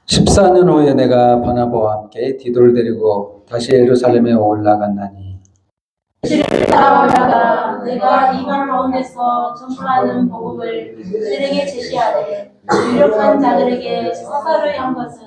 14년 후에 내가 바나바와 함께 디도를 데리고 다시 예루살렘에 올라갔나니 그들을 따라오다가 내가 이방 가운데서 전파하는 복음을 그들에게 제시하되 유력한 자들에게 사사를 한 것은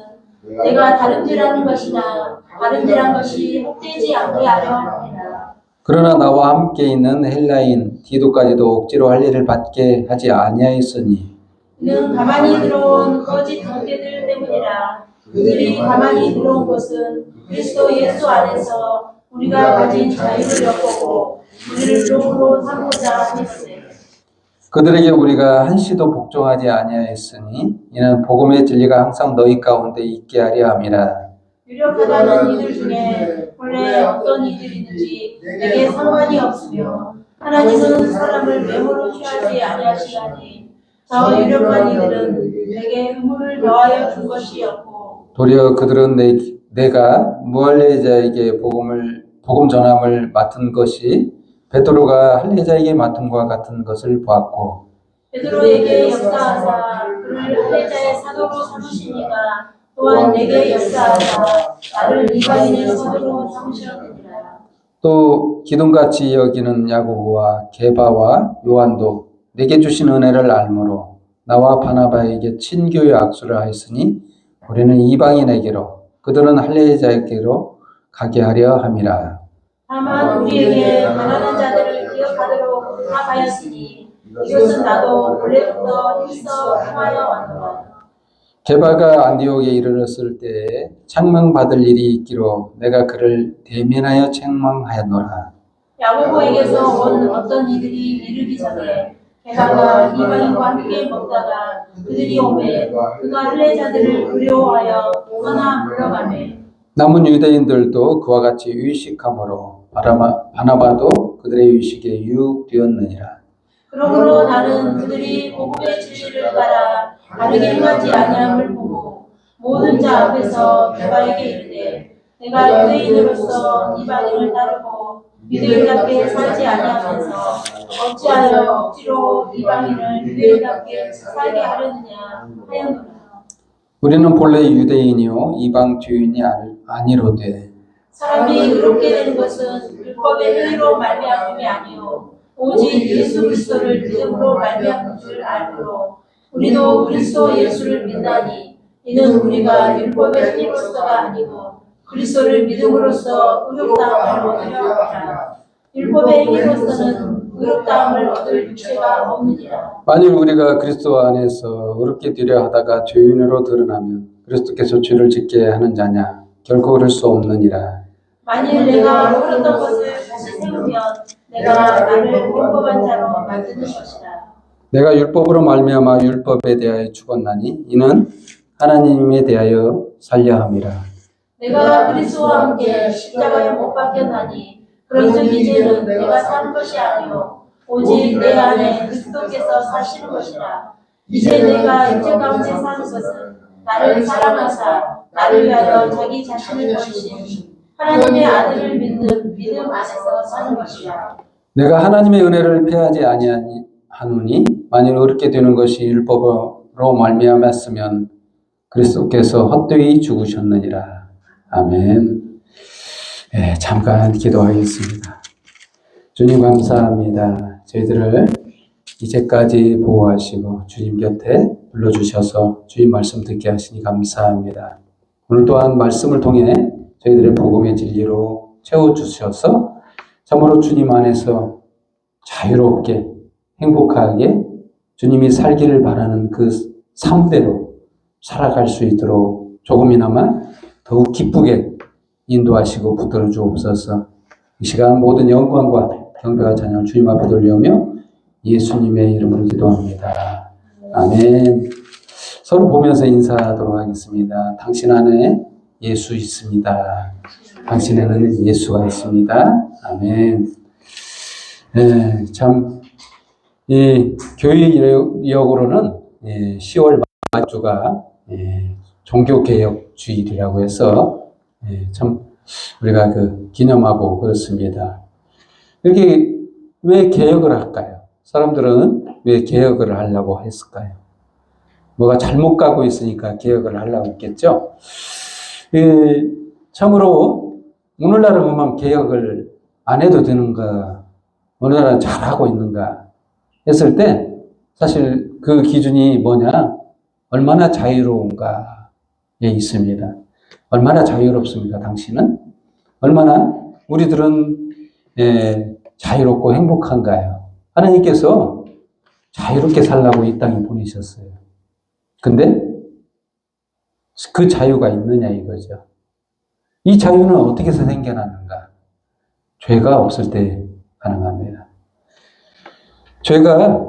내가 다름질하는 것이나 다름질한 것이 헛되지 않게 하려 함이라. 그러나 나와 함께 있는 헬라인 디도까지도 억지로 할 일을 받게 하지 아니하였으니 이는 가만히 들어온 거짓 형제들 때문이라. 그들이 가만히 들어온 것은 그리스도 예수 안에서 우리가 가진 자유를 엿보고 우리를 종으로 삼고자 하였으니 그들에게 우리가 한시도 복종하지 아니하였으니 이는 복음의 진리가 항상 너희 가운데 있게 하려 함이라. 유력하다는 이들 중에 본래 어떤 이들이 있는지 내게 상관이 없으며 하나님은 사람을 외모로 취하지 아니하시나니 저 유력한 이들은 내게 의무를 더하여 준 것이 없고 도리어 그들은 내가 무할례자에게 복음 전함을 맡은 것이 베드로가 할례자에게 맡음과 같은 것을 보았고 베드로에게 역사하사 그를 할례자의 사도로 삼으시니가 또한 내게 역사하사 나를 이방인의 사도로 삼으셨느니라. 또 기둥같이 여기는 야고보와 게바와 요한도 내게 주신 은혜를 알므로 나와 바나바에게 친교의 악수를 하였으니 우리는 이방인에게로 그들은 할례자에게로 가게 하려 함이라. 다만 우리에게 가난한 자들을 기억하도록 부탁하였으니 이것은 나도 원래부터 힘써 행하여 왔노라. 게바가 안디옥에 이르렀을 때에 책망받을 일이 있기로 내가 그를 대면하여 책망하였노라. 야고보에게서 온 어떤 이들이 이르기 전에 게바가 이방인과 함께 먹다가 그들이 오매 그가 할례자들을 두려워하여 떠나 물러가매 남은 유대인들도 그와 같이 의식함으로 바나바도 그들의 의식에 유혹되었느니라. 그러므로 나는 그들이 복음의 진리를 따라 다르게 행하지 아니함을 보고 모든 자 앞에서 게바에게 이르되 내가 유대인으로서 이방인을 따르고 유대인답게 살지 아니하면서 어찌하여 억지로 이방인을 유대인답게 살게 하려느냐 하였노라. 우리는 본래 유대인이요 이방 주인이 아니로되 사람이 의롭게 되는 것은 율법의 행위로 말미암음이 아니요 오직 예수 그리스도를 믿음으로 말미암은 줄 알므로 우리도 그리스도 예수를 믿나니 이는 우리가 율법의 행위로서가 아니고 그리스도를 믿음으로써 의롭다함을 얻으려 함이라. 율법의 행위로서는 의롭다함을 얻을 육체가 없느니라. 만일 우리가 그리스도 안에서 의롭게 되려 하다가 죄인으로 드러나면 그리스도께서 죄를 짓게 하는 자냐 결코 그럴 수 없느니라. 만일 내가 옳았던 것을 다시 세우면 내가 나를 율법한 자로 만드는 것이라. 내가 율법으로 말미암아 율법에 대하여 죽었나니 이는 하나님에 대하여 살려 함이라. 내가 그리스도와 함께 십자가에 못 박혔나니 그런즉 이제는 내가 사는 것이 아니요 오직 내 안에 그리스도께서 사시는 것이라. 이제 내가 육체 가운데 사는 것은 나를 사랑하사 나를 위하여 자기 자신을 버리신 하나님의 아들을 믿는 믿음 안에서 사는 것이라. 내가 하나님의 은혜를 패하지 아니하노니 만일 의롭게 되는 것이 율법으로 말미암았으면 그리스도께서 헛되이 죽으셨느니라. 아멘. 네, 잠깐 기도하겠습니다. 주님 감사합니다. 저희들을 이제까지 보호하시고 주님 곁에 불러주셔서 주님 말씀 듣게 하시니 감사합니다. 오늘 또한 말씀을 통해 저희들의 복음의 진리로 채워주셔서 참으로 주님 안에서 자유롭게 행복하게 주님이 살기를 바라는 그 삶대로 살아갈 수 있도록 조금이나마 더욱 기쁘게 인도하시고 붙들어 주옵소서. 이 시간 모든 영광과 경배와 찬양을 주님 앞에 돌려오며 예수님의 이름으로 기도합니다. 아멘. 서로 보면서 인사하도록 하겠습니다. 당신 안에 예수 있습니다. 당신에는 예수가 있습니다. 아멘. 네, 참, 이 교회 이력으로는 10월 말주가 종교개혁 주일이라고 해서 참 우리가 기념하고 그렇습니다. 여기 왜 개혁을 할까요? 사람들은 왜 개혁을 하려고 했을까요? 뭐가 잘못 가고 있으니까 개혁을 하려고 했겠죠. 참으로 오늘날은 보면 개혁을 안 해도 되는가, 오늘날은 잘하고 있는가 했을 때 사실 그 기준이 뭐냐, 얼마나 자유로운가에 있습니다. 얼마나 자유롭습니까, 당신은? 얼마나 우리들은 자유롭고 행복한가요? 하나님께서 자유롭게 살라고 이 땅에 보내셨어요. 근데 그 자유가 있느냐 이거죠. 이 자유는 어떻게 해서 생겨나는가? 죄가 없을 때 가능합니다. 죄가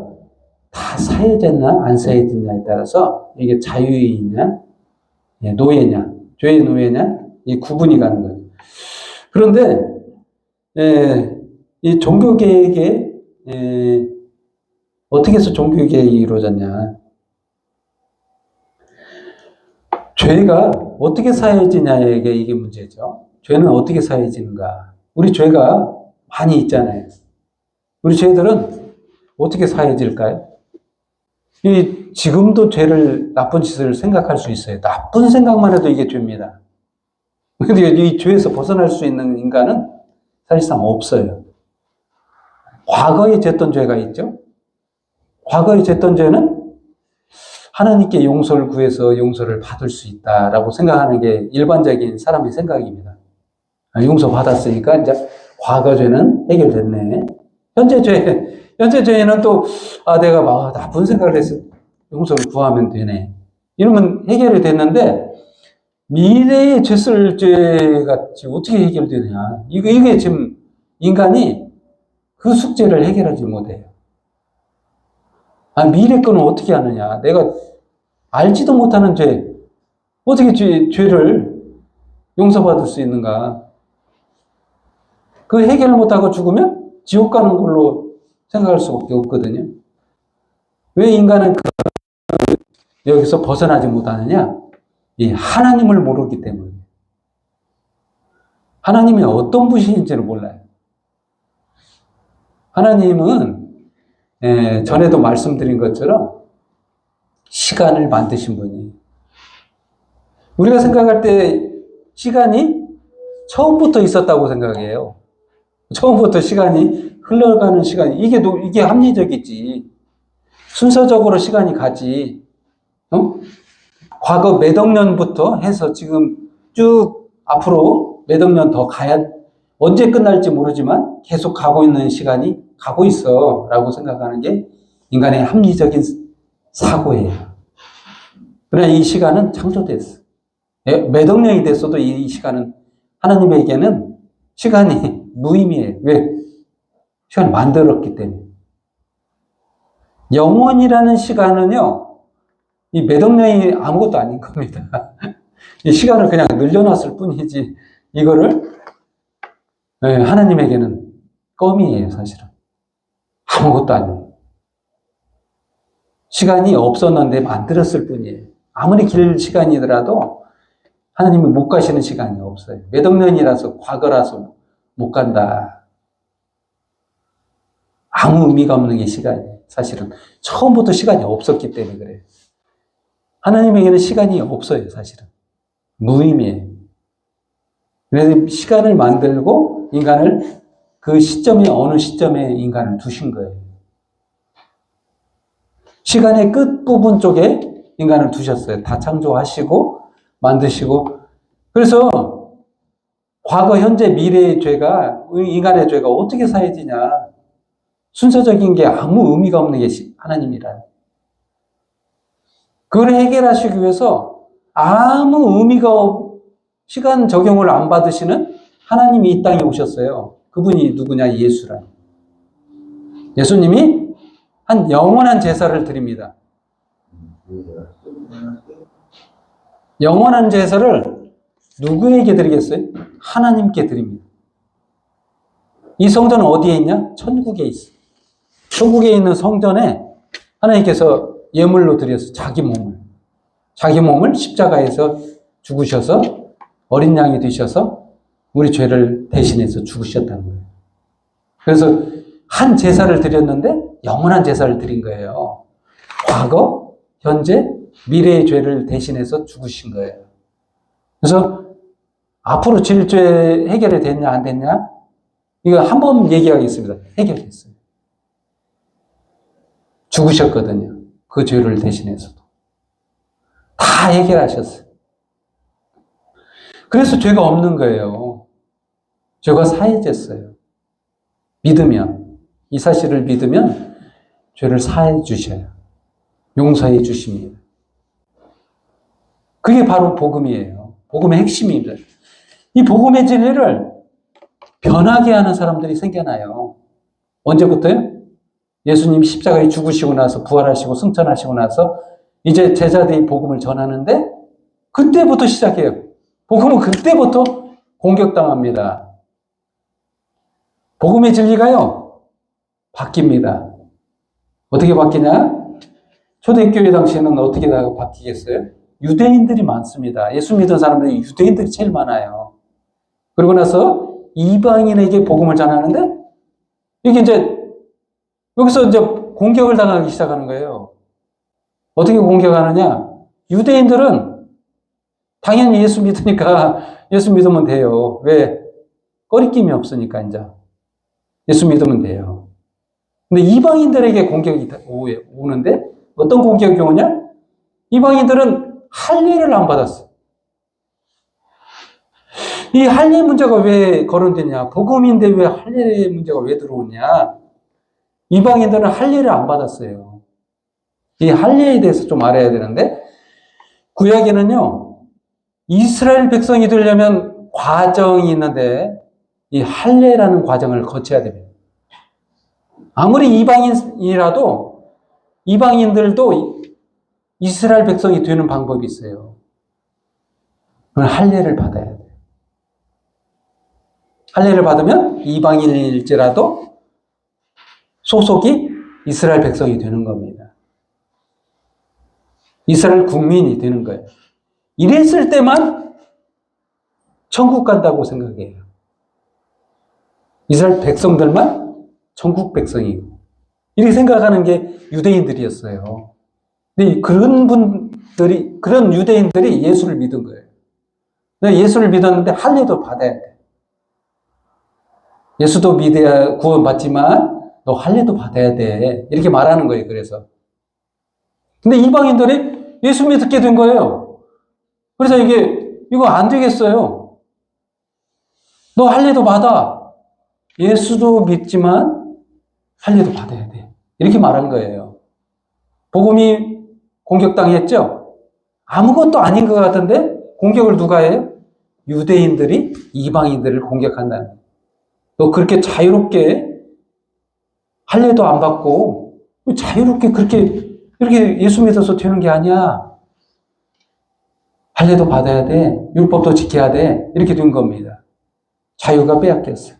다 사해졌나 안 사해졌냐에 따라서 이게 자유이냐 노예냐, 죄의 노예냐, 이 구분이 가는 거죠. 그런데 이 종교개혁에 어떻게 해서 종교개혁이 이루어졌냐? 죄가 어떻게 사해지냐에 이게 문제죠. 죄는 어떻게 사해지는가? 우리 죄가 많이 있잖아요. 우리 죄들은 어떻게 사해질까요? 지금도 죄를, 나쁜 짓을 생각할 수 있어요. 나쁜 생각만 해도 이게 죄입니다. 근데 이 죄에서 벗어날 수 있는 인간은 사실상 없어요. 과거에 졌던 죄가 있죠. 과거에 졌던 죄는 하나님께 용서를 구해서 용서를 받을 수 있다라고 생각하는 게 일반적인 사람의 생각입니다. 용서 받았으니까 이제 과거 죄는 해결됐네. 현재 죄는 또, 내가 막 나쁜 생각을 해서 용서를 구하면 되네. 이러면 해결이 됐는데, 미래의 죄 쓸 죄가 어떻게 해결되느냐. 이게 지금 인간이 그 숙제를 해결하지 못해요. 미래 거는 어떻게 하느냐. 내가 알지도 못하는 죄, 어떻게 죄를 용서받을 수 있는가. 그 해결을 못하고 죽으면 지옥 가는 걸로 생각할 수밖에 없거든요. 왜 인간은 여기서 벗어나지 못하느냐? 이 하나님을 모르기 때문에. 하나님이 어떤 분이신지를 몰라요. 하나님은 전에도 말씀드린 것처럼 시간을 만드신 분이에요. 우리가 생각할 때 시간이 처음부터 있었다고 생각해요. 처음부터 시간이 흘러가는 시간이 이게 합리적이지. 순서적으로 시간이 가지. 과거 몇 억 년부터 해서 지금 쭉 앞으로 몇 억 년 더 가야, 언제 끝날지 모르지만 계속 가고 있는 시간이 가고 있어 라고 생각하는 게 인간의 합리적인 사고예요. 그러나 이 시간은 창조됐어. 몇 억 년이 됐어도 이 시간은 하나님에게는 시간이 무의미해요. 왜? 시간을 만들었기 때문에. 영원이라는 시간은요, 이 몇 억 년이 아무것도 아닌 겁니다. 이 시간을 그냥 늘려놨을 뿐이지, 이거를 하나님에게는 껌이에요, 사실은. 아무것도 아니에요. 시간이 없었는데 만들었을 뿐이에요. 아무리 길 시간이더라도 하나님은 못 가시는 시간이 없어요. 몇 억 년이라서, 과거라서 못 간다. 아무 의미가 없는 게 시간이에요. 사실은 처음부터 시간이 없었기 때문에 그래요. 하나님에게는 시간이 없어요, 사실은. 무의미해요. 그래서 시간을 만들고 인간을 그 시점에, 어느 시점에 인간을 두신 거예요. 시간의 끝부분 쪽에 인간을 두셨어요. 다 창조하시고 만드시고. 그래서 과거, 현재, 미래의 죄가, 인간의 죄가 어떻게 사해지냐. 순서적인 게 아무 의미가 없는 게 하나님이라. 그걸 해결하시기 위해서 아무 의미가 시간 적용을 안 받으시는 하나님이 이 땅에 오셨어요. 그분이 누구냐? 예수라. 예수님이 한 영원한 제사를 드립니다. 영원한 제사를 누구에게 드리겠어요? 하나님께 드립니다. 이 성전은 어디에 있냐? 천국에 있어. 천국에 있는 성전에 하나님께서 예물로 드렸어. 자기 몸을 십자가에서 죽으셔서 어린 양이 되셔서 우리 죄를 대신해서 죽으셨다는 거예요. 그래서 한 제사를 드렸는데 영원한 제사를 드린 거예요. 과거, 현재, 미래의 죄를 대신해서 죽으신 거예요. 그래서 앞으로 질 죄 해결이 됐냐 안 됐냐? 이거 한 번 얘기하겠습니다. 해결됐어요. 죽으셨거든요. 그 죄를 대신해서도. 다 해결하셨어요. 그래서 죄가 없는 거예요. 죄가 사해졌어요. 믿으면, 이 사실을 믿으면 죄를 사해 주셔요. 용서해 주십니다. 그게 바로 복음이에요. 복음의 핵심입니다. 이 복음의 진리를 변하게 하는 사람들이 생겨나요. 언제부터요? 예수님이 십자가에 죽으시고 나서 부활하시고 승천하시고 나서 이제 제자들이 복음을 전하는데 그때부터 시작해요. 복음은 그때부터 공격당합니다. 복음의 진리가요, 바뀝니다. 어떻게 바뀌냐? 초대교회 당시에는 어떻게 다 바뀌겠어요? 유대인들이 많습니다. 예수 믿은 사람들이 유대인들이 제일 많아요. 그러고 나서 이방인에게 복음을 전하는데 이게 이제 여기서 이제 공격을 당하기 시작하는 거예요. 어떻게 공격하느냐? 유대인들은 당연히 예수 믿으니까 예수 믿으면 돼요. 왜? 꺼리낌이 없으니까 이제 예수 믿으면 돼요. 근데 이방인들에게 공격이 오는데 어떤 공격이 오냐? 이방인들은 할례를 안 받았어. 이 할례 문제가 왜 거론되냐? 복음인데 왜 할례 문제가 왜 들어오냐? 이방인들은 할례를 안 받았어요. 이 할례에 대해서 좀 알아야 되는데 구약에는요, 이스라엘 백성이 되려면 과정이 있는데 이 할례라는 과정을 거쳐야 됩니다. 아무리 이방인이라도 이방인들도 이스라엘 백성이 되는 방법이 있어요. 그건 할례를 받아야 돼요. 할례를 받으면 이방인일지라도 소속이 이스라엘 백성이 되는 겁니다. 이스라엘 국민이 되는 거예요. 이랬을 때만 천국 간다고 생각해요. 이스라엘 백성들만 천국 백성이고 이렇게 생각하는 게 유대인들이었어요. 근데 그런 유대인들이 예수를 믿은 거예요. 예수를 믿었는데 할례도 받아야 돼. 예수도 믿어야 구원받지만 너 할례도 받아야 돼. 이렇게 말하는 거예요. 그래서. 근데 이방인들이 예수 믿게 된 거예요. 그래서 이거 안 되겠어요. 너 할례도 받아. 예수도 믿지만 할례도 받아야 돼. 이렇게 말한 거예요. 복음이 공격당했죠? 아무것도 아닌 것 같은데 공격을 누가 해요? 유대인들이 이방인들을 공격한다는 거예요. 너 그렇게 자유롭게 할례도 안 받고 자유롭게 이렇게 예수 믿어서 되는 게 아니야. 할례도 받아야 돼. 율법도 지켜야 돼. 이렇게 된 겁니다. 자유가 빼앗겼어요.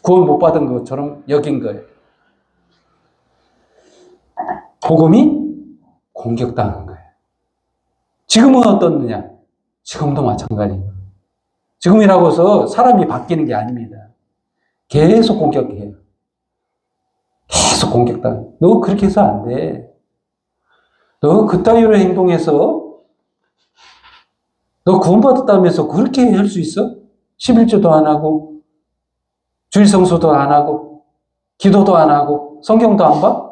구원 못 받은 것처럼 여긴 거예요. 복음이 공격당한 거예요. 지금은 어떻느냐? 지금도 마찬가지예요. 지금이라고 해서 사람이 바뀌는 게 아닙니다. 계속 공격해요. 계속 공격당해요. 너 그렇게 해서 안 돼. 너 그따위로 행동해서 너 구원받았다면서 그렇게 할 수 있어? 11조도 안 하고 주일 성수도 안 하고 기도도 안 하고 성경도 안 봐?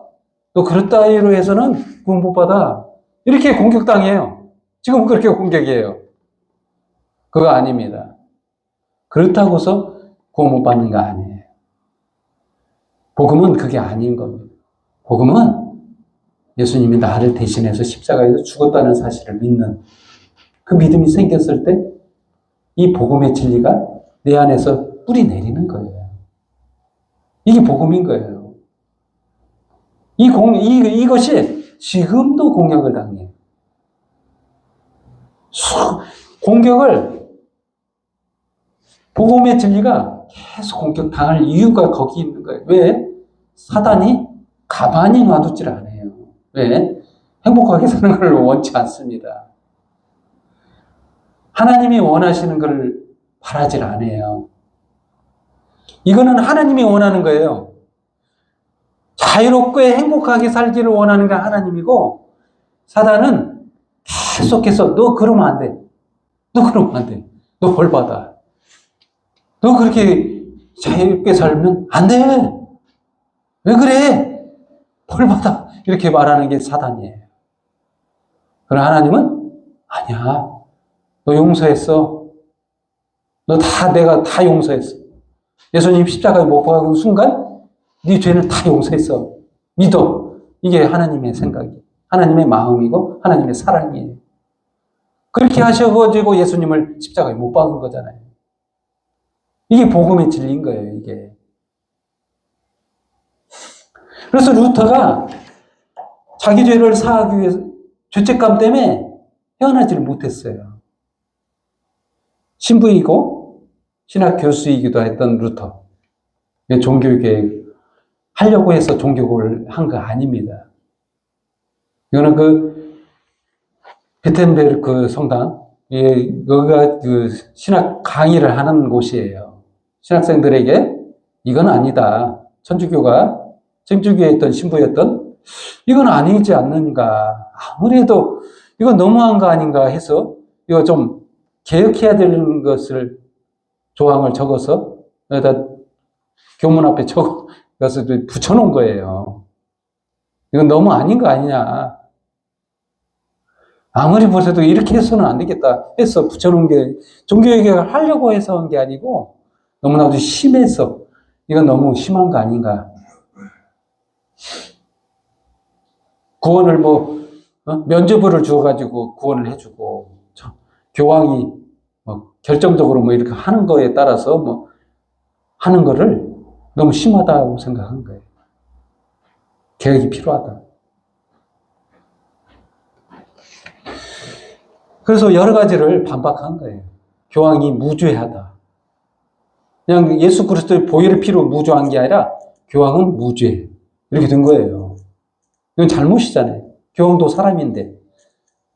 너 그렇다위로 해서는 구원 못 받아. 이렇게 공격당해요. 지금 그렇게 공격이에요. 그거 아닙니다. 그렇다고서 구원 못 받는 거 아니에요. 복음은 그게 아닌 겁니다. 복음은 예수님이 나를 대신해서 십자가에서 죽었다는 사실을 믿는 그 믿음이 생겼을 때 이 복음의 진리가 내 안에서 뿌리 내리는 거예요. 이게 복음인 거예요. 이것이 지금도 공격을 당해요. 공격을 복음의 진리가 계속 공격당할 이유가 거기 있는 거예요. 왜? 사단이 가만히 놔두질 않아요. 왜? 행복하게 사는 걸 원치 않습니다. 하나님이 원하시는 걸 바라질 않아요. 이거는 하나님이 원하는 거예요. 자유롭게 행복하게 살기를 원하는 게 하나님이고 사단은 계속해서 너 그러면 안 돼. 너 그러면 안 돼. 너 벌 받아. 너 그렇게 자유롭게 살면 안 돼. 왜 그래? 벌 받아. 이렇게 말하는 게 사단이에요. 그러나 하나님은 아니야. 너 용서했어. 내가 다 용서했어. 예수님 십자가에 못 박은 순간 네 죄는 다 용서했어. 믿어. 이게 하나님의 생각이, 하나님의 마음이고 하나님의 사랑이에요. 그렇게 하셔가지고 예수님을 십자가에 못 박은 거잖아요. 이게 복음의 진리인 거예요, 이게. 그래서 루터가 자기 죄를 사하기 위해서 죄책감 때문에 헤어나지를 못했어요. 신부이고 신학 교수이기도 했던 루터. 종교개혁 하려고 해서 종교를 한 거 아닙니다. 이거는 비텐베르크 성당, 여기가 신학 강의를 하는 곳이에요. 신학생들에게 이건 아니다. 천주교에 있던 신부였던 이건 아니지 않는가. 아무래도 이건 너무한 거 아닌가 해서 이거 좀 개혁해야 되는 것을 조항을 적어서 여기다 교문 앞에 적어서 붙여놓은 거예요. 이건 너무 아닌 거 아니냐. 아무리 보셔도 이렇게 해서는 안 되겠다 해서 붙여놓은 게 종교개혁을 하려고 해서 한 게 아니고 너무나도 심해서 이건 너무 심한 거 아닌가. 구원을 면죄부를 주어가지고 구원을 해주고 교황이 결정적으로 이렇게 하는 거에 따라서 하는 거를 너무 심하다고 생각한 거예요. 개혁이 필요하다. 그래서 여러 가지를 반박한 거예요. 교황이 무죄하다. 그냥 예수 그리스도의 보혈의 피로 무죄한 게 아니라 교황은 무죄. 이렇게 된 거예요. 이건 잘못이잖아요. 교황도 사람인데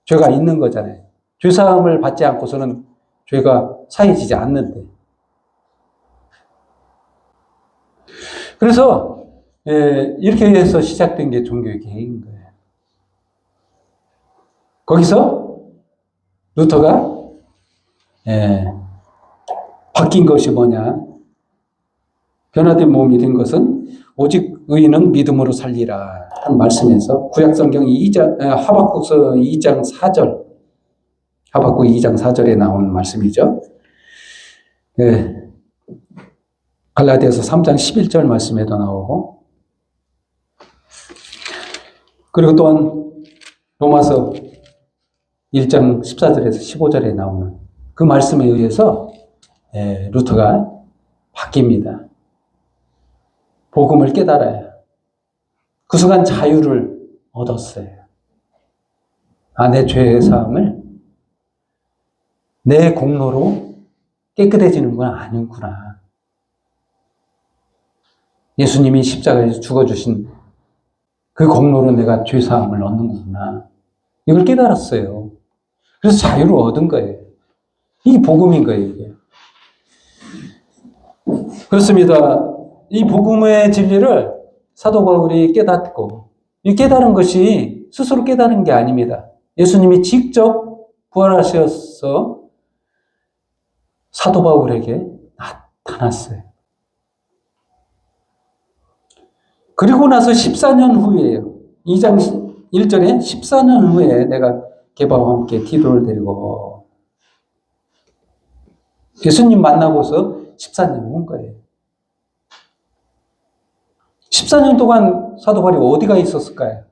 죄가 있는 거잖아요. 죄사함을 받지 않고서는 죄가 사해지지 않는데. 그래서 이렇게 해서 시작된 게 종교의 개혁인 거예요. 거기서 루터가 바뀐 것이 뭐냐? 변화된 몸이 된 것은 오직 의인은 믿음으로 살리라 한 말씀에서 구약성경 하박국서 2장 4절, 하박국 2장 4절에 나오는 말씀이죠. 갈라디아서 3장 11절 말씀에도 나오고, 그리고 또한 로마서 1장 14절에서 15절에 나오는 그 말씀에 의해서 루터가 바뀝니다. 복음을 깨달아요. 그 순간 자유를 얻었어요. 내 죄의 사함을 내 공로로 깨끗해지는 건 아니구나. 예수님이 십자가에서 죽어주신 그 공로로 내가 죄 사함을 얻는구나. 이걸 깨달았어요. 그래서 자유를 얻은 거예요. 이게 복음인 거예요, 이게. 그렇습니다. 이 복음의 진리를 사도 바울이 깨닫고, 이 깨달은 것이 스스로 깨달은 게 아닙니다. 예수님이 직접 부활하셔서 사도 바울에게 나타났어요. 그리고 나서 14년 후에요. 2장 1절에 14년 후에 내가 게바와 함께 디도를 데리고 예수님 만나고서 14년 온 거예요. 14년 동안 사도 바울이 어디가 있었을까요?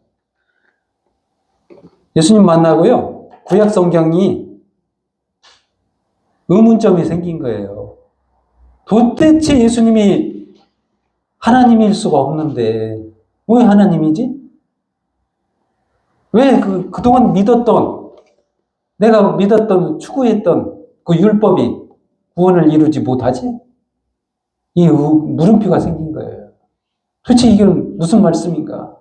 예수님 만나고요. 구약 성경이 의문점이 생긴 거예요. 도대체 예수님이 하나님일 수가 없는데 왜 하나님이지? 왜 그동안 내가 믿었던, 추구했던 그 율법이 구원을 이루지 못하지? 이 물음표가 생긴 거예요. 도대체 이게 무슨 말씀인가?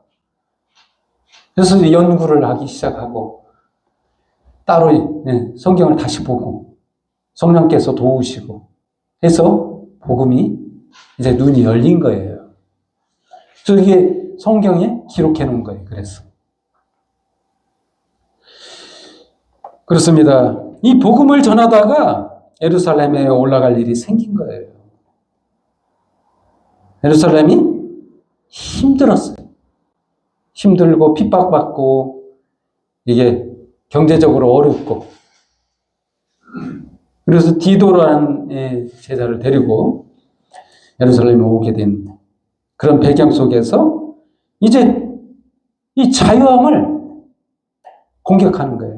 그래서 연구를 하기 시작하고 따로 성경을 다시 보고 성령께서 도우시고 해서 복음이 이제 눈이 열린 거예요. 그래서 이게 성경에 기록해 놓은 거예요. 그래서 그렇습니다. 이 복음을 전하다가 예루살렘에 올라갈 일이 생긴 거예요. 예루살렘이 힘들었어요. 힘들고 핍박받고 이게 경제적으로 어렵고, 그래서 디도라는 제자를 데리고 예루살렘에 오게 된 그런 배경 속에서 이제 이 자유함을 공격하는 거예요.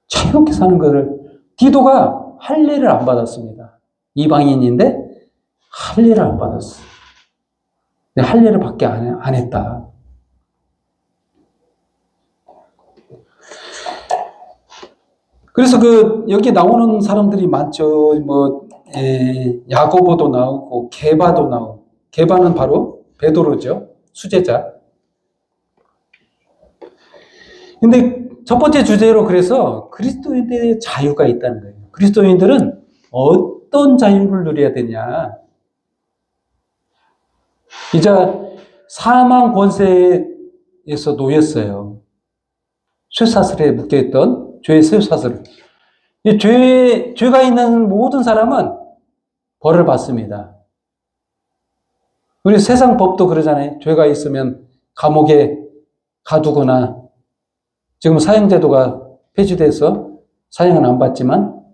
자유롭게 사는 것을. 디도가 할례를 안 받았습니다. 이방인인데 할례를 안 받았어. 할례를 밖에 안 했다. 그래서 여기 나오는 사람들이 많죠. 야고보도 나오고, 게바도 나오고, 게바는 바로 베드로죠. 수제자. 근데 첫 번째 주제로 그래서 그리스도인들의 자유가 있다는 거예요. 그리스도인들은 어떤 자유를 누려야 되냐. 이제 사망 권세에서 놓였어요. 쇠사슬에 묶여있던 죄의 쇠사슬. 이 죄가 있는 모든 사람은 벌을 받습니다. 우리 세상 법도 그러잖아요. 죄가 있으면 감옥에 가두거나, 지금 사형제도가 폐지돼서 사형은 안 받지만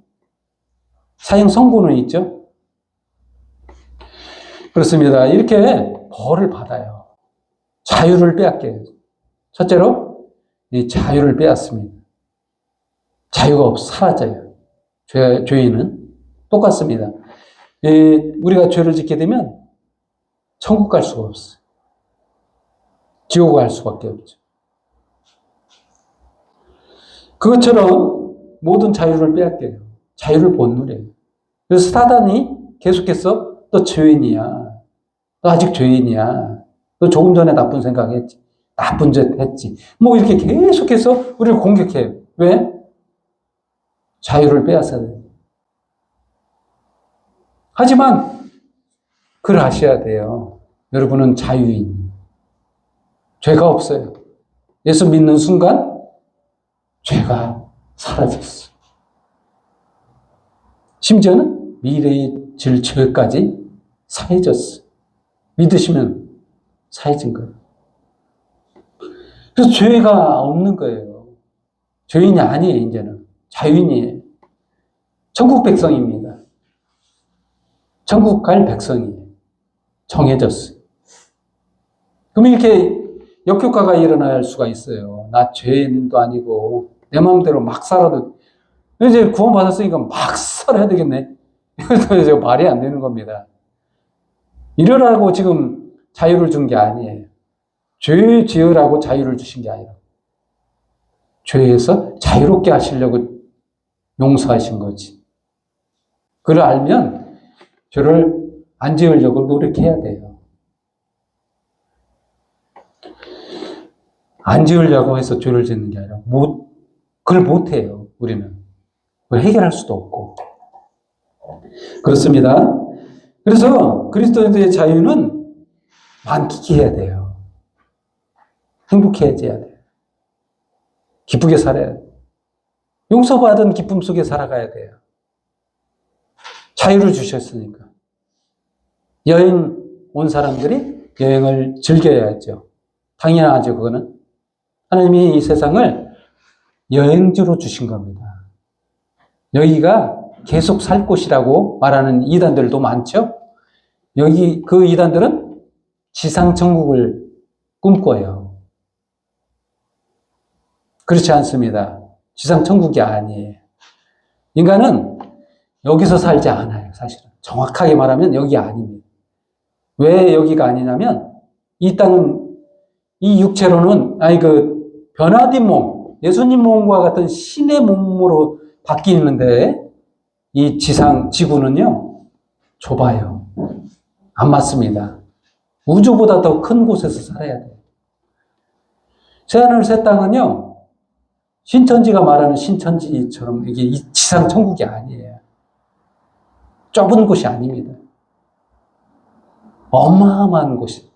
사형 선고는 있죠. 그렇습니다. 이렇게 벌을 받아요. 자유를 빼앗겨요. 첫째로 이 자유를 빼앗습니다. 자유가 사라져요. 죄인은 똑같습니다. 우리가 죄를 짓게 되면 천국 갈 수가 없어요. 지옥 갈 수밖에 없죠. 그것처럼 모든 자유를 빼앗겨요. 자유를 못 누려요. 그래서 사단이 계속해서 너 죄인이야. 너 아직 죄인이야. 너 조금 전에 나쁜 생각했지. 나쁜 짓 했지. 이렇게 계속해서 우리를 공격해요. 왜? 자유를 빼앗아야 돼요. 하지만 그걸 아셔야 돼요. 여러분은 자유인. 죄가 없어요. 예수 믿는 순간 죄가 사라졌어. 심지어는 미래의 질 죄까지 사해졌어. 믿으시면 사해진 거예요. 그래서 죄가 없는 거예요. 죄인이 아니에요, 이제는. 자유인이에요. 천국 백성입니다. 천국 갈 백성이에요. 정해졌어요. 그럼 이렇게 역효과가 일어날 수가 있어요. 나 죄인도 아니고 내 마음대로 막 살아도, 이제 구원받았으니까 막 살아야 되겠네. 이거 말이 안 되는 겁니다. 이러라고 지금 자유를 준 게 아니에요. 죄 지으라고 자유를 주신 게 아니라 죄에서 자유롭게 하시려고 용서하신 거지. 그걸 알면 죄를 안 지으려고 노력해야 돼요. 안 지으려고 해서 죄를 짓는 게 아니라 그걸 못해요. 우리는. 그걸 해결할 수도 없고. 그렇습니다. 그래서 그리스도인들의 자유는 만끽해야 돼요. 행복해져야 돼요. 기쁘게 살아야 돼요. 용서받은 기쁨 속에 살아가야 돼요. 자유를 주셨으니까. 여행 온 사람들이 여행을 즐겨야죠. 당연하죠, 그거는. 하나님이 이 세상을 여행지로 주신 겁니다. 여기가 계속 살 곳이라고 말하는 이단들도 많죠? 그 이단들은 지상천국을 꿈꿔요. 그렇지 않습니다. 지상천국이 아니에요. 인간은 여기서 살지 않아요, 사실은. 정확하게 말하면 여기 아닙니다. 왜 여기가 아니냐면, 이 땅은, 이 육체로는, 변화된 몸, 예수님 몸과 같은 신의 몸으로 바뀌는데, 이 지구는요, 좁아요. 안 맞습니다. 우주보다 더 큰 곳에서 살아야 돼요. 새하늘 새 땅은요, 신천지가 말하는 신천지처럼 이게 지상 천국이 아니에요. 좁은 곳이 아닙니다. 어마어마한 곳이.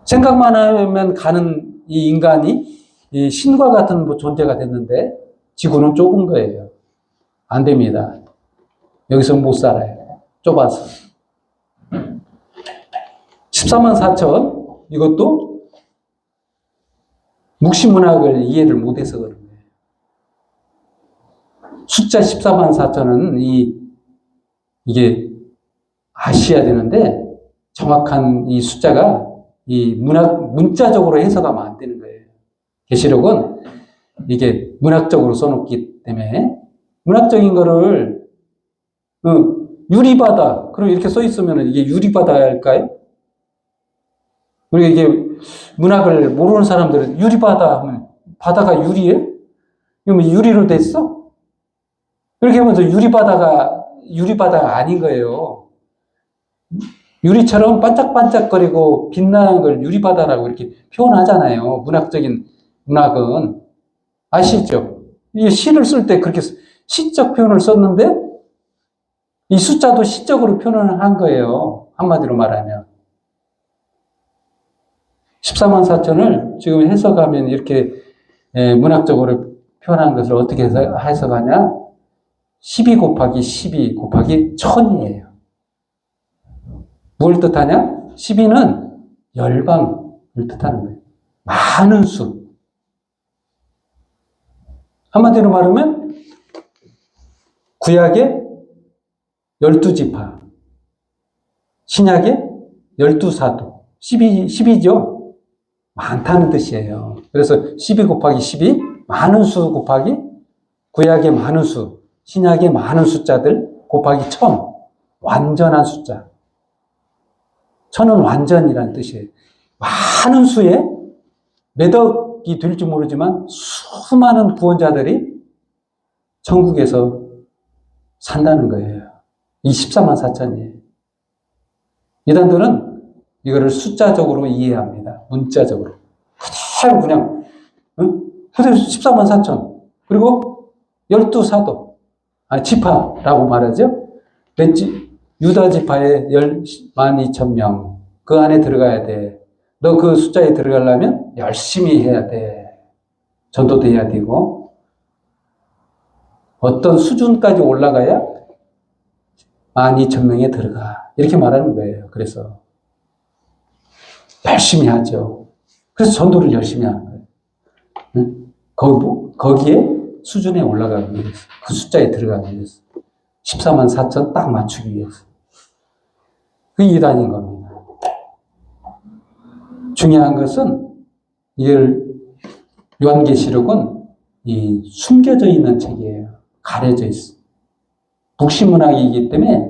생각만 하면 가는 이 인간이 이 신과 같은 뭐 존재가 됐는데 지구는 좁은 거예요. 안 됩니다. 여기서 못 살아요. 좁아서. 14만 4천 이것도 묵시문학을 이해를 못해서 그런 거예요. 숫자 14만 4천은 이게 아셔야 되는데 정확한 이 숫자가 이 문자적으로 해석하면 안 되는 거예요. 계시록은 이게 문학적으로 써놓기 때문에 문학적인 거를 유리바다 그리고 이렇게 써 있으면 이게 유리바다일까요? 우리가 이게 문학을 모르는 사람들은 유리바다 하면 바다가 유리예요? 그러면 유리로 됐어? 그렇게 하면서 유리바다가 아닌 거예요. 유리처럼 반짝반짝거리고 빛나는 걸 유리바다라고 이렇게 표현하잖아요. 문학은. 아시죠? 이 시를 쓸 때 그렇게 시적 표현을 썼는데 이 숫자도 시적으로 표현을 한 거예요. 한마디로 말하면. 14만 4천을 지금 해석하면 이렇게 문학적으로 표현한 것을 어떻게 해석하냐? 12 곱하기 12 곱하기 1000이에요. 뭘 뜻하냐? 12는 열방을 뜻하는 거예요. 많은 수. 한마디로 말하면 구약의 12지파, 신약의 12사도, 12죠? 많다는 뜻이에요. 그래서 12 곱하기 12, 많은 수 곱하기 구약의 많은 수, 신약의 많은 숫자들 곱하기 1000, 완전한 숫자. 1000은 완전이라는 뜻이에요. 많은 수에 몇 억이 될지 모르지만 수많은 구원자들이 천국에서 산다는 거예요. 이 14만 4천이에요. 이단들은 이거를 숫자적으로 이해합니다. 문자적으로. 그대로 그냥, 그대로 14만 4천. 그리고 12사도. 지파라고 말하죠. 유다 지파에 12,000명. 그 안에 들어가야 돼. 너 그 숫자에 들어가려면 열심히 해야 돼. 전도도 해야 되고. 어떤 수준까지 올라가야 12,000명에 들어가. 이렇게 말하는 거예요. 그래서 열심히 하죠. 그래서 전도를 열심히 하는 거예요. 거기에 수준에 올라가기 위해서. 그 숫자에 들어가기 위해서. 14만 4천 딱 맞추기 위해서. 그게 이단인 겁니다. 중요한 것은 이걸 요한계시록은 이 숨겨져 있는 책이에요. 가려져 있어. 묵시문학이기 때문에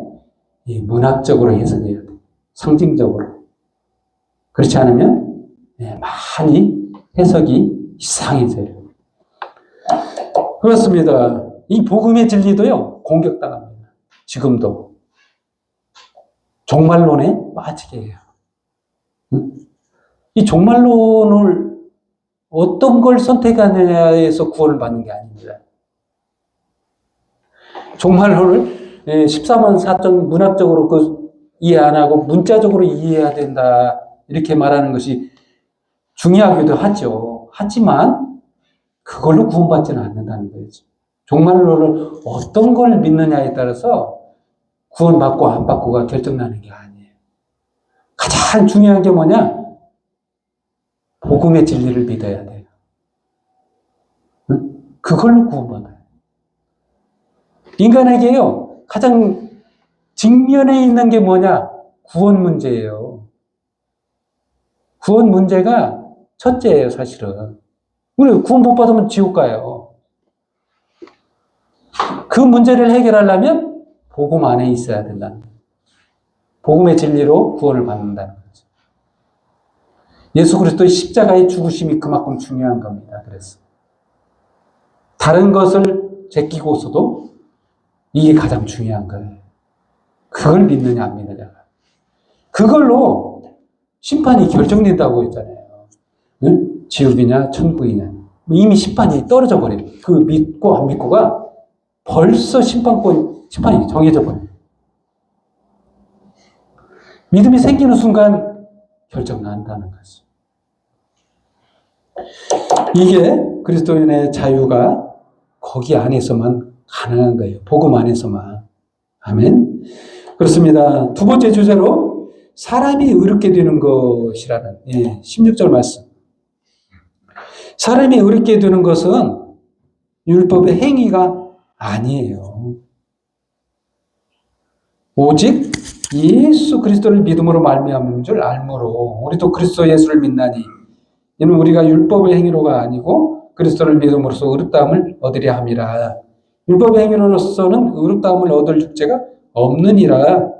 이 문학적으로 해석해야 돼. 상징적으로. 그렇지 않으면 많이 해석이 이상해져요. 그렇습니다. 이 복음의 진리도요, 공격당합니다. 지금도. 종말론에 빠지게 해요. 이 종말론을 어떤 걸 선택하느냐에서 구원을 받는 게 아닙니다. 종말론을 14만 4천 문학적으로 이해 안 하고 문자적으로 이해해야 된다. 이렇게 말하는 것이 중요하기도 하죠. 하지만 그걸로 구원받지는 않는다는 거죠. 종말론을 어떤 걸 믿느냐에 따라서 구원받고 안 받고가 결정나는 게 아니에요. 가장 중요한 게 뭐냐? 복음의 진리를 믿어야 돼요. 그걸로 구원받아요. 인간에게요, 가장 직면에 있는 게 뭐냐? 구원 문제예요. 구원 문제가 첫째예요, 사실은. 우리 구원 못 받으면 지옥 가요. 그 문제를 해결하려면 복음 안에 있어야 된다는 거예요. 복음의 진리로 구원을 받는다는 거죠. 예수 그리스도의 십자가의 죽으심이 그만큼 중요한 겁니다. 그래서 다른 것을 제끼고서도 이게 가장 중요한 거예요. 그걸 믿느냐 안 믿느냐가. 그걸로 심판이 결정된다고 했잖아요. 응? 지옥이냐 천국이냐. 이미 심판이 떨어져 버려요. 그 믿고 안 믿고가 벌써 심판이 정해져 버려요. 믿음이 생기는 순간 결정 난다는 거죠. 이게 그리스도인의 자유가 거기 안에서만 가능한 거예요. 복음 안에서만. 아멘. 그렇습니다. 두 번째 주제로 사람이 의롭게 되는 것이라는 16절 말씀. 사람이 의롭게 되는 것은 율법의 행위가 아니에요. 오직 예수 그리스도를 믿음으로 말미암은 줄 알므로 우리도 그리스도 예수를 믿나니 이는 우리가 율법의 행위로가 아니고 그리스도를 믿음으로써 의롭다함을 얻으려 함이라. 율법의 행위로서는 의롭다함을 얻을 육체가 없느니라.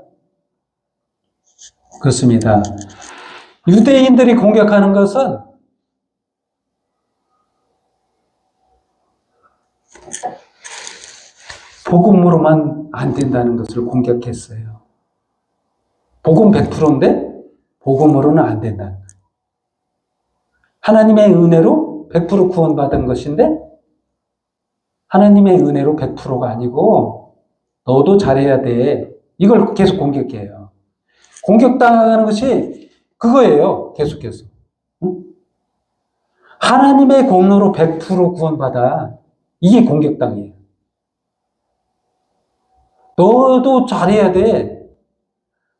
그렇습니다. 유대인들이 공격하는 것은 복음으로만 안 된다는 것을 공격했어요. 복음 100%인데 복음으로는 안 된다는 거예요. 하나님의 은혜로 100% 구원받은 것인데 하나님의 은혜로 100%가 아니고 너도 잘해야 돼. 이걸 계속 공격해요. 공격당하는 것이 그거예요. 계속해서. 응? 하나님의 공로로 100% 구원받아. 이게 공격당이에요. 너도 잘해야 돼.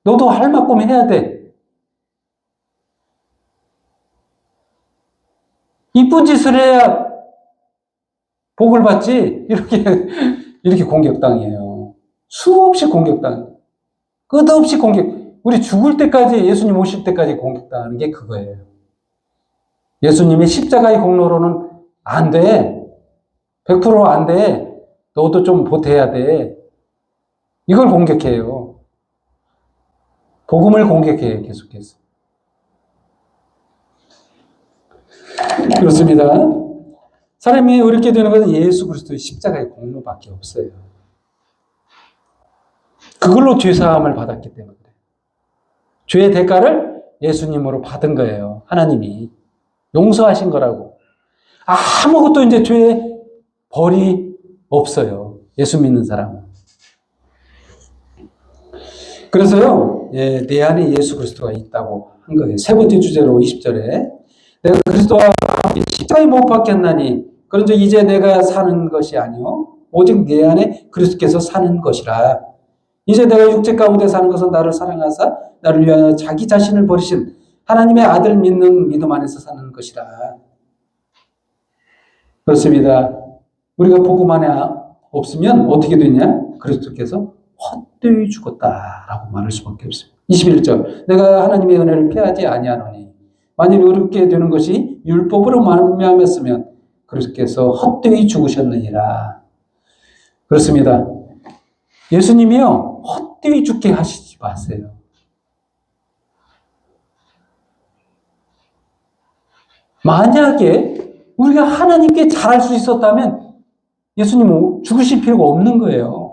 너도 할 만큼 해야 돼. 이쁜 짓을 해야 복을 받지. 이렇게 공격당해요. 수없이 공격당해요. 끝없이 우리 죽을 때까지, 예수님 오실 때까지 공격당하는 게 그거예요. 예수님의 십자가의 공로로는 안 돼. 100% 안 돼. 너도 좀 보태야 돼. 이걸 공격해요. 복음을 공격해요. 계속해서. 그렇습니다. 사람이 의롭게 되는 것은 예수 그리스도의 십자가의 공로밖에 없어요. 그걸로 죄사함을 받았기 때문에. 죄의 대가를 예수님으로 받은 거예요. 하나님이. 용서하신 거라고. 아무것도 이제 죄의 벌이 없어요. 예수 믿는 사람은. 그래서요, 내 안에 예수 그리스도가 있다고 한 거예요. 세 번째 주제로 20절에 내가 그리스도와 십자가에 못 박혔나니 그런즉 이제 내가 사는 것이 아니요 오직 내 안에 그리스도께서 사는 것이라. 이제 내가 육체 가운데 사는 것은 나를 사랑하사 나를 위하여 자기 자신을 버리신 하나님의 아들 믿는 믿음 안에서 사는 것이라. 그렇습니다. 우리가 복음 안에 없으면 어떻게 되냐? 그리스도께서 헛되이 죽었다라고 말할 수밖에 없습니다. 21절 내가 하나님의 은혜를 피하지 아니하노니 만일 의롭게 되는 것이 율법으로 말미암았으면 그리스도께서 헛되이 죽으셨느니라. 그렇습니다. 예수님이요 헛되이 죽게 하시지 마세요. 만약에 우리가 하나님께 잘할 수 있었다면 예수님은 죽으실 필요가 없는 거예요.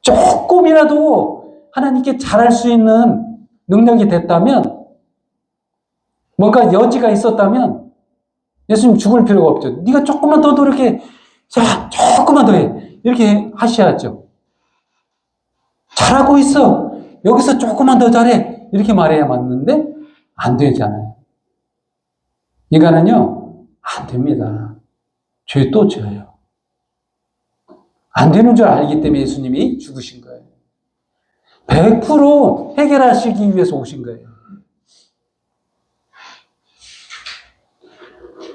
조금이라도 하나님께 잘할 수 있는 능력이 됐다면, 뭔가 여지가 있었다면 예수님 죽을 필요가 없죠. 네가 조금만 더 노력해. 자, 조금만 더 해. 이렇게 하셔야죠. 잘하고 있어. 여기서 조금만 더 잘해. 이렇게 말해야 맞는데 안 되잖아요. 인간은요 안 됩니다. 죄 또 져요. 안 되는 줄 알기 때문에 예수님이 죽으신 거예요. 100% 해결하시기 위해서 오신 거예요.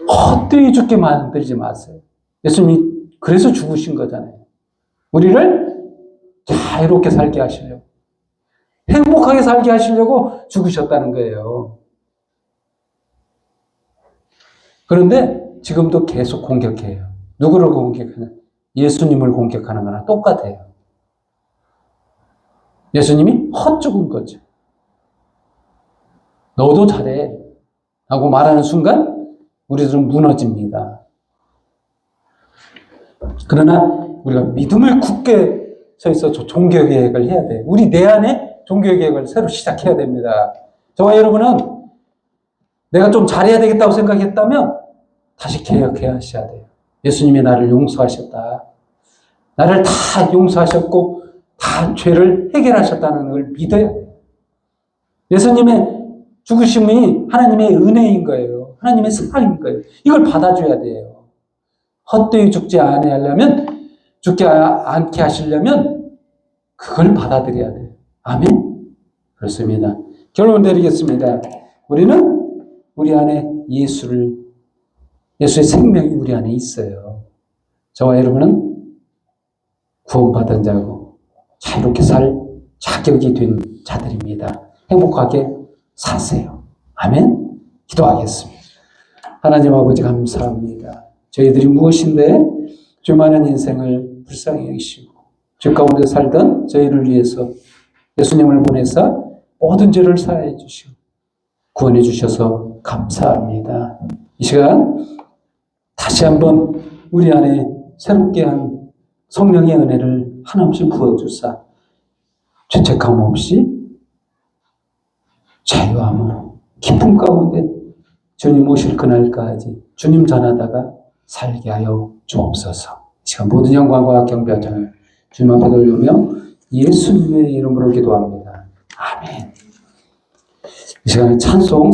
헛되이 죽게 만들지 마세요. 예수님이 그래서 죽으신 거잖아요. 우리를 자유롭게 살게 하시려고, 행복하게 살게 하시려고 죽으셨다는 거예요. 그런데 지금도 계속 공격해요. 누구를 공격하냐? 예수님을 공격하는 거나 똑같아요. 예수님이 헛죽은 거죠. 너도 잘해 라고 말하는 순간 우리들은 무너집니다. 그러나 우리가 믿음을 굳게 서 있어 종교개혁을 해야 돼요. 우리 내 안에 종교개혁을 새로 시작해야 됩니다. 저와 여러분은 내가 좀 잘해야 되겠다고 생각했다면 다시 개혁해야 하셔야 돼요. 예수님이 나를 용서하셨다. 나를 다 용서하셨고 다 죄를 해결하셨다는 걸 믿어야 돼요. 예수님의 죽으심이 하나님의 은혜인 거예요. 하나님의 사랑인 거예요. 이걸 받아줘야 돼요. 헛되이 죽지 않게 하시려면 그걸 받아들여야 돼요. 아멘? 그렇습니다. 결론 내리겠습니다. 우리는 우리 안에 예수의 생명이 우리 안에 있어요. 저와 여러분은 구원받은 자고 자유롭게 살 자격이 된 자들입니다. 행복하게 사세요. 아멘? 기도하겠습니다. 하나님 아버지 감사합니다. 저희들이 무엇인데 주만한 인생을 불쌍히 여기시고 주 가운데 살던 저희를 위해서 예수님을 보내사 모든 죄를 사하여 주시고 구원해 주셔서 감사합니다. 이 시간 다시 한번 우리 안에 새롭게 한 성령의 은혜를 한없이 부어주사 죄책감 없이 자유함으로 기쁨 가운데 주님 오실 그날까지 주님 전하다가 살게 하여 주옵소서. 이 시간 모든 영광과 경배하장을 주님 앞에 돌리며 예수님의 이름으로 기도합니다. 아멘. 이 시간에 찬송